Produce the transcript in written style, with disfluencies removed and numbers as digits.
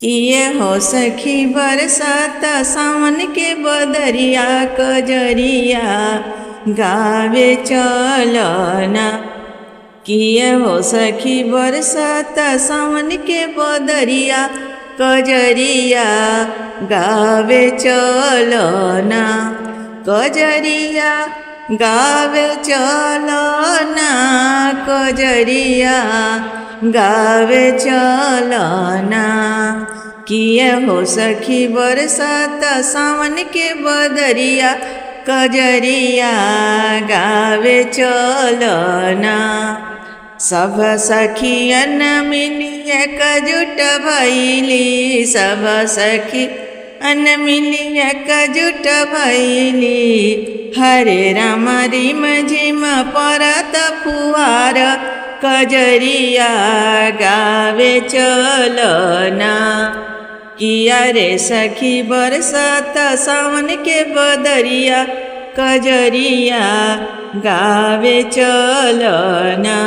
किए हो सखी बरसात सावन के बदरिया कजरिया गावे चलना। किए हो सखी बरसात सावन के बदरिया कजरिया गावे चलना। कजरिया गावे चलना, कजरिया गावे चलना। किए हो सखी बरसात सावन के बदरिया कजरिया गावे चलना। सब सखियन मिली एकजुट भैली, सब सखी अन मिली एकजुट भैली। हरे राम रिम झिम परत फुहार कजरिया गावे चलना। किया रे सखी बरसात सावन के बदरिया कजरिया गावे चलना।